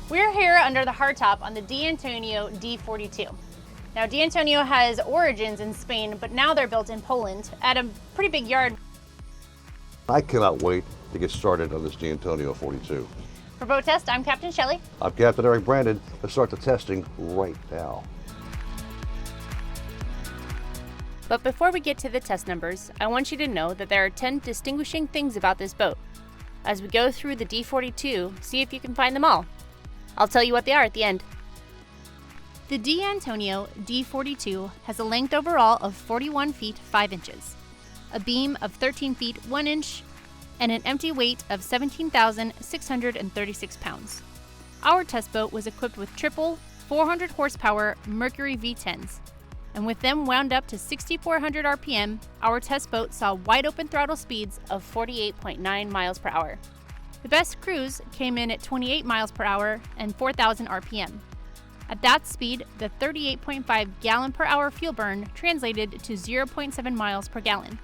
We're here under the hardtop on the Antonio D42. Now, Antonio has origins in Spain, but now they're built in Poland at a pretty big yard. I cannot wait to get started on this Antonio 42. For Boat Test, I'm Captain Shelley. I'm Captain Eric Brandon. Let's start the testing right now. But before we get to the test numbers, I want you to know that there are 10 distinguishing things about this boat. As we go through the D42, see if you can find them all. I'll tell you what they are at the end. The Antonio D42 has a length overall of 41 feet 5 inches, a beam of 13 feet 1 inch, and an empty weight of 17,636 pounds. Our test boat was equipped with triple 400 horsepower Mercury V10s, and with them wound up to 6,400 RPM, our test boat saw wide open throttle speeds of 48.9 miles per hour. The best cruise came in at 28 miles per hour and 4,000 RPM. At that speed, the 38.5 gallon per hour fuel burn translated to 0.7 miles per gallon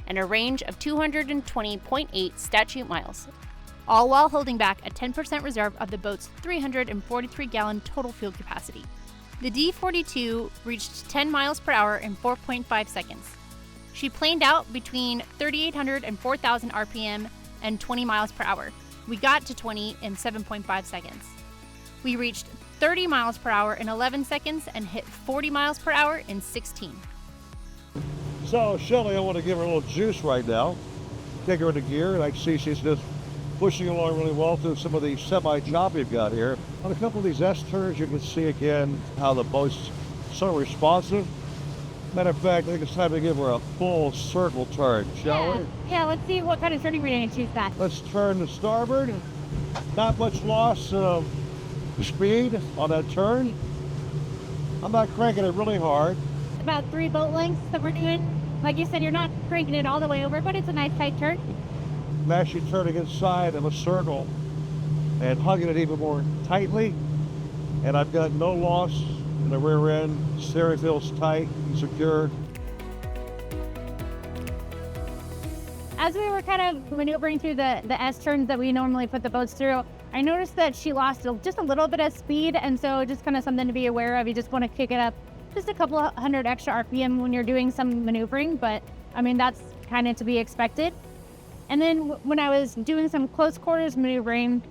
and a range of 220.8 statute miles, all while holding back a 10% reserve of the boat's 343 gallon total fuel capacity. The D42 reached 10 miles per hour in 4.5 seconds. She planed out between 3,800 and 4,000 RPM and 20 miles per hour. We got to 20 in 7.5 seconds. We reached 30 miles per hour in 11 seconds and hit 40 miles per hour in 16. So Shelley, I want to give her a little juice right now. Take her into gear, and I can see she's just pushing along really well through some of the semi-job we've got here. On a couple of these S-turns, you can see again how the boat's so responsive. Matter of fact, I think it's time to give her a full circle turn, shall we? Yeah, let's see what kind of turning we're going to choose that. Let's turn to starboard. Not much loss of speed on that turn. I'm not cranking it really hard. About 3 boat lengths that we're doing. Like you said, you're not cranking it all the way over, but it's a nice tight turn. I'm actually turning inside of a circle and hugging it even more tightly. And I've got no loss in the rear end. Steering feels tight and secure. As we were kind of maneuvering through the S-turns that we normally put the boats through, I noticed that she lost just a little bit of speed, and so just kind of something to be aware of. You just want to kick it up just a couple of hundred extra RPM when you're doing some maneuvering, but I mean, that's kind of to be expected. And then when I was doing some close quarters maneuvering,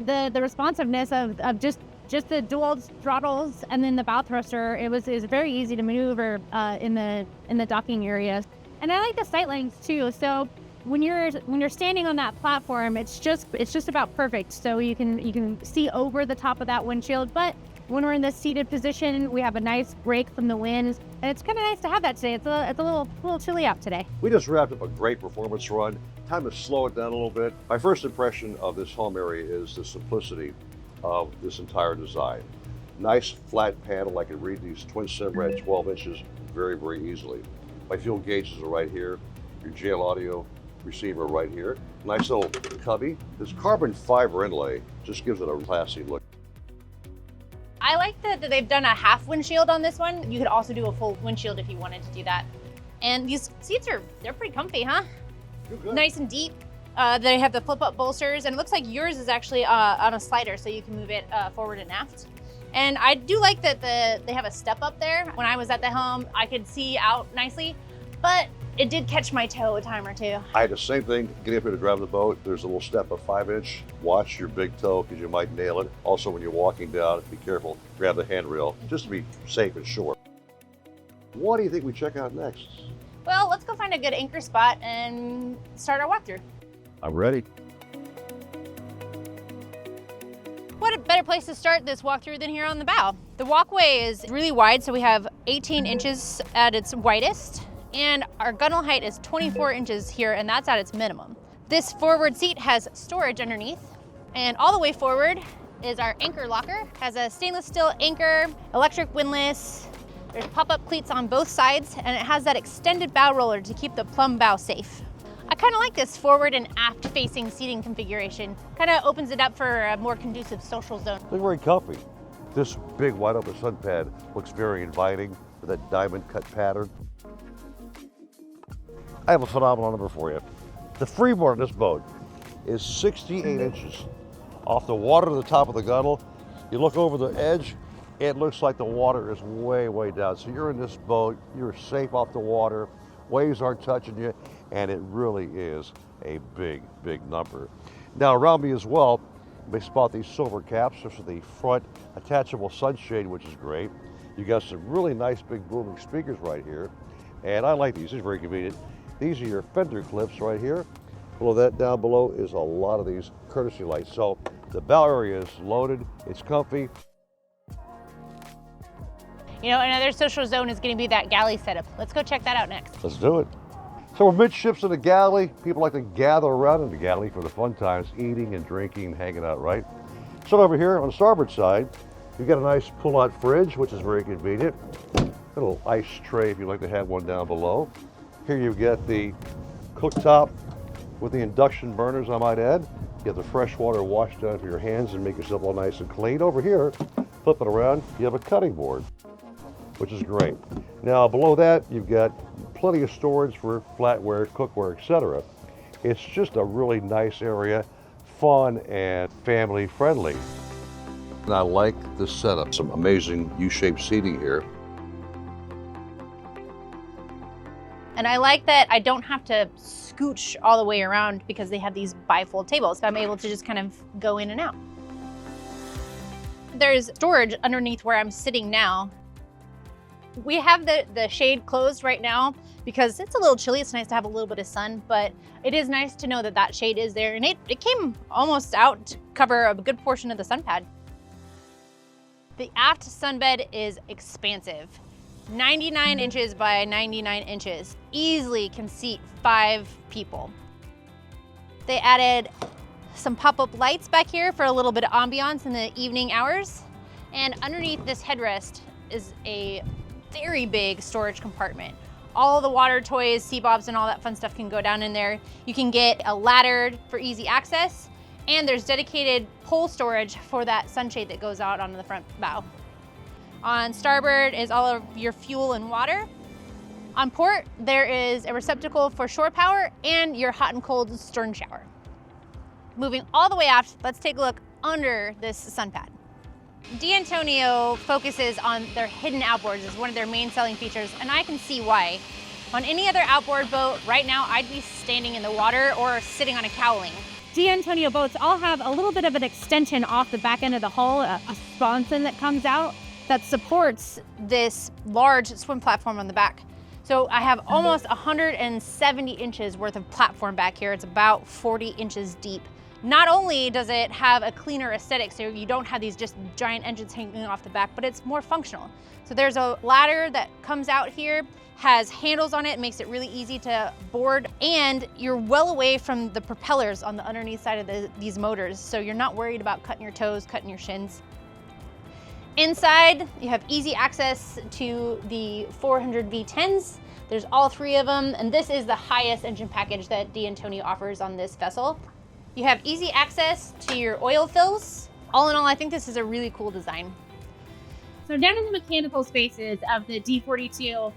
the responsiveness of just the dual throttles and then the bow thruster, it was very easy to maneuver in the docking area. And I like the sight lengths too. So when you're standing on that platform, it's just about perfect. So you can see over the top of that windshield. But when we're in this seated position, we have a nice break from the wind, and it's kind of nice to have that today. It's a little chilly out today. We just wrapped up a great performance run. Time to slow it down a little bit. My first impression of this home area is the simplicity of this entire design. Nice flat panel. I can read these twin Simrad 12 inches very, very easily. My fuel gauges are right here. Your JL audio receiver right here. Nice little cubby. This carbon fiber inlay just gives it a classy look. I like that they've done a half windshield on this one. You could also do a full windshield if you wanted to do that. And these seats they're pretty comfy, huh? Nice and deep. They have the flip-up bolsters, and it looks like yours is actually on a slider, so you can move it forward and aft. And I do like that they have a step up there. When I was at the helm, I could see out nicely, but it did catch my toe a time or two. I had the same thing getting up here to drive the boat. There's a little step of 5 inch. Watch your big toe because you might nail it. Also, when you're walking down, be careful. Grab the handrail just to be safe and sure. What do you think we check out next? Well, let's go find a good anchor spot and start our walkthrough. I'm ready. What a better place to start this walkthrough than here on the bow. The walkway is really wide, so we have 18 inches at its widest, and our gunnel height is 24 inches here, and that's at its minimum. This forward seat has storage underneath, and all the way forward is our anchor locker. Has a stainless steel anchor, electric windlass. There's pop-up cleats on both sides, and it has that extended bow roller to keep the plumb bow safe. I kind of like this forward and aft facing seating configuration. Kind of opens it up for a more conducive social zone. Look very comfy. This big wide open sun pad looks very inviting with that diamond cut pattern. I have a phenomenal number for you. The freeboard on this boat is 68 inches. off the water to the top of the gunnel. You look over the edge, it looks like the water is way, way down. So you're in this boat, you're safe off the water, waves aren't touching you, and it really is a big, big number. Now around me as well, they spot these silver caps. This is the front attachable sunshade, which is great. You got some really nice big booming speakers right here. And I like these, these are very convenient. These are your fender clips right here. Below that, down below, is a lot of these courtesy lights. So the bow area is loaded, it's comfy. You know, another social zone is going to be that galley setup. Let's go check that out next. Let's do it. So we're midships in the galley. People like to gather around in the galley for the fun times, eating and drinking and hanging out, right? So over here on the starboard side, you've got a nice pull-out fridge, which is very convenient. A little ice tray if you'd like to have one down below. Here you've got the cooktop with the induction burners, I might add. You have the fresh water wash down for your hands and make yourself all nice and clean. Over here, flip it around, you have a cutting board, which is great. Now below that, you've got plenty of storage for flatware, cookware, etc. It's just a really nice area, fun and family friendly. And I like the setup, some amazing U-shaped seating here. And I like that I don't have to scooch all the way around because they have these bifold tables. So I'm able to just kind of go in and out. There's storage underneath where I'm sitting now. We have the shade closed right now because it's a little chilly. It's nice to have a little bit of sun, but it is nice to know that that shade is there. And it came almost out to cover a good portion of the sun pad. The aft sunbed is expansive. 99 inches by 99 inches. Easily can seat 5 people. They added some pop-up lights back here for a little bit of ambiance in the evening hours. And underneath this headrest is a very big storage compartment. All the water toys, sea bobs, and all that fun stuff can go down in there. You can get a ladder for easy access, and there's dedicated pole storage for that sunshade that goes out onto the front bow. On starboard is all of your fuel and water. On port, there is a receptacle for shore power and your hot and cold stern shower. Moving all the way aft, let's take a look under this sun pad. D'Antonio focuses on their hidden outboards as one of their main selling features, and I can see why. On any other outboard boat right now, I'd be standing in the water or sitting on a cowling. D'Antonio boats all have a little bit of an extension off the back end of the hull, a sponson that comes out that supports this large swim platform on the back. So I have almost 170 inches worth of platform back here. It's about 40 inches deep. Not only does it have a cleaner aesthetic, so you don't have these just giant engines hanging off the back, but it's more functional. So there's a ladder that comes out here, has handles on it, makes it really easy to board, and you're well away from the propellers on the underneath side of these motors, so you're not worried about cutting your toes, cutting your shins. Inside, you have easy access to the 400 V10s. There's all 3 of them, and this is the highest engine package that D'Antonio offers on this vessel. You have easy access to your oil fills. All in all, I think this is a really cool design. So down in the mechanical spaces of the D42,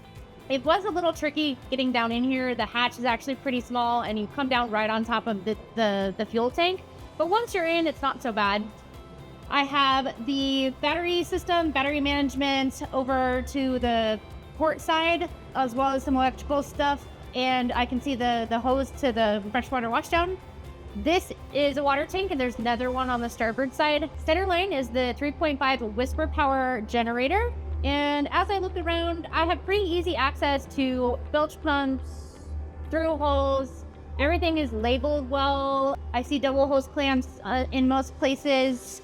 it was a little tricky getting down in here. The hatch is actually pretty small, and you come down right on top of the fuel tank. But once you're in, it's not so bad. I have the battery system, battery management over to the port side, as well as some electrical stuff. And I can see the hose to the freshwater washdown. This is a water tank, and there's another one on the starboard side. Center line is the 3.5 Whisper Power generator. And as I look around, I have pretty easy access to bilge pumps, through holes. Everything is labeled well. I see double hose clamps in most places.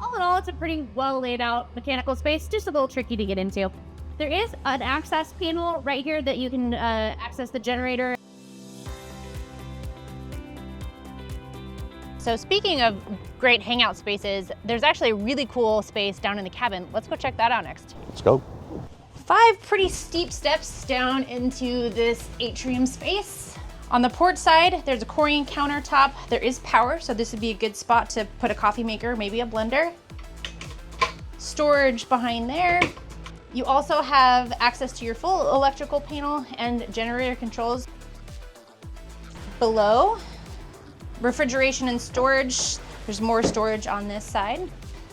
All in all, it's a pretty well laid out mechanical space, just a little tricky to get into. There is an access panel right here that you can access the generator. So speaking of great hangout spaces, there's actually a really cool space down in the cabin. Let's go check that out next. Let's go. 5 pretty steep steps down into this atrium space. On the port side, there's a Corian countertop. There is power, so this would be a good spot to put a coffee maker, maybe a blender. Storage behind there. You also have access to your full electrical panel and generator controls. Below, refrigeration and storage There's more storage on this side.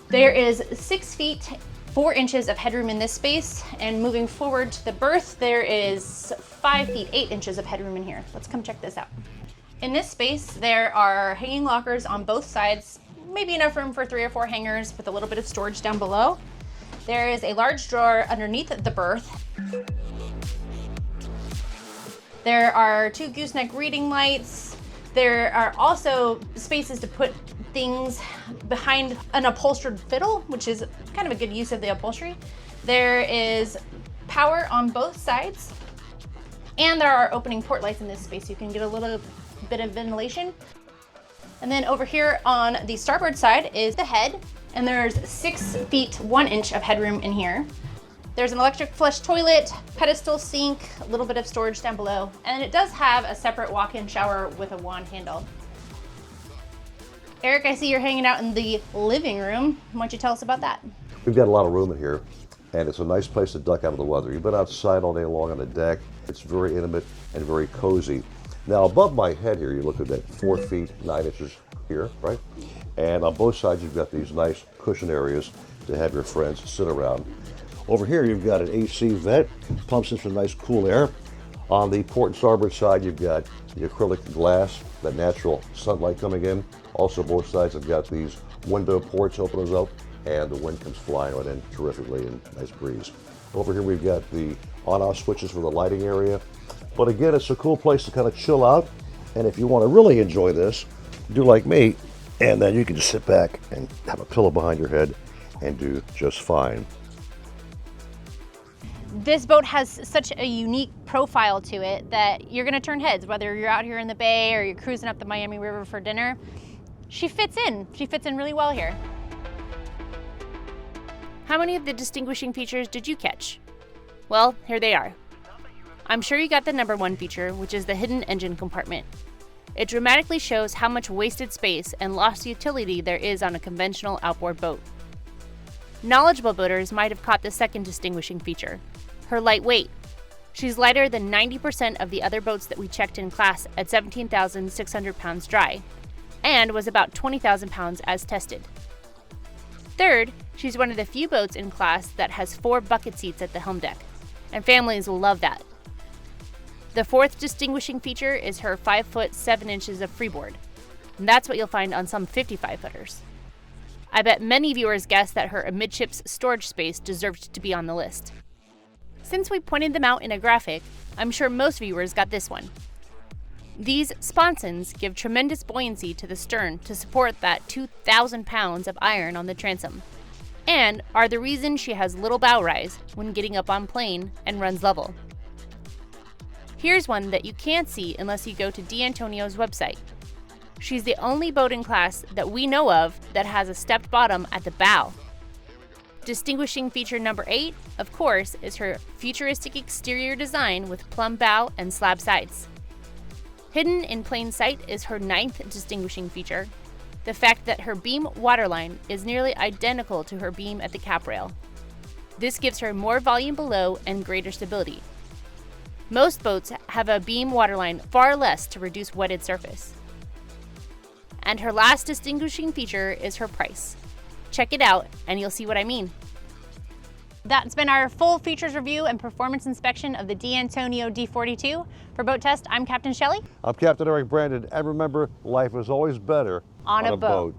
There is 6 feet 4 inches of headroom in this space, and moving forward to the berth, there is 5 feet 8 inches of headroom in here. Let's come check this out. In this space, there are hanging lockers on both sides, maybe enough room for 3 or 4 hangers with a little bit of storage down below. There is a large drawer underneath the berth. There are 2 gooseneck reading lights. There are also spaces to put things behind an upholstered fiddle, which is kind of a good use of the upholstery. There is power on both sides, and there are opening port lights in this space, so you can get a little bit of ventilation. And then over here on the starboard side is the head, and there's 6 feet 1 inch of headroom in here. There's an electric flush toilet, pedestal sink, a little bit of storage down below, and it does have a separate walk-in shower with a wand handle. Eric, I see you're hanging out in the living room. Why don't you tell us about that? We've got a lot of room in here, and it's a nice place to duck out of the weather. You've been outside all day long on the deck. It's very intimate and very cozy. Now, above my head here, you look at that 4 feet 9 inches here, right? And on both sides, you've got these nice cushion areas to have your friends sit around. Over here, you've got an AC vent, pumps in some nice cool air. On the port and starboard side, you've got the acrylic glass, that natural sunlight coming in. Also, both sides have got these window ports openers up, and the wind comes flying right in terrifically, and nice breeze. Over here, we've got the on-off switches for the lighting area. But again, it's a cool place to kind of chill out. And if you want to really enjoy this, do like me, and then you can just sit back and have a pillow behind your head and do just fine. This boat has such a unique profile to it that you're gonna turn heads, whether you're out here in the bay or you're cruising up the Miami River for dinner. She fits in really well here. How many of the distinguishing features did you catch? Well, here they are. I'm sure you got the number 1 feature, which is the hidden engine compartment. It dramatically shows how much wasted space and lost utility there is on a conventional outboard boat. Knowledgeable boaters might have caught the second distinguishing feature, her lightweight. She's lighter than 90% of the other boats that we checked in class at 17,600 pounds dry, and was about 20,000 pounds as tested. Third, she's one of the few boats in class that has 4 bucket seats at the helm deck, and families will love that. The fourth distinguishing feature is her 5 foot 7 inches of freeboard, and that's what you'll find on some 55-footers. I bet many viewers guessed that her amidships storage space deserved to be on the list. Since we pointed them out in a graphic, I'm sure most viewers got this one. These sponsons give tremendous buoyancy to the stern to support that 2,000 pounds of iron on the transom, and are the reason she has little bow rise when getting up on plane and runs level. Here's one that you can't see unless you go to D'Antonio's website. She's the only boat in class that we know of that has a stepped bottom at the bow. Distinguishing feature number 8, of course, is her futuristic exterior design with plumb bow and slab sides. Hidden in plain sight is her 9th distinguishing feature, the fact that her beam waterline is nearly identical to her beam at the cap rail. This gives her more volume below and greater stability. Most boats have a beam waterline far less to reduce wetted surface. And her last distinguishing feature is her price. Check it out and you'll see what I mean. That's been our full features review and performance inspection of the D'Antonio D42. For Boat Test, I'm Captain Shelley. I'm Captain Eric Brandon, and remember, life is always better on a boat.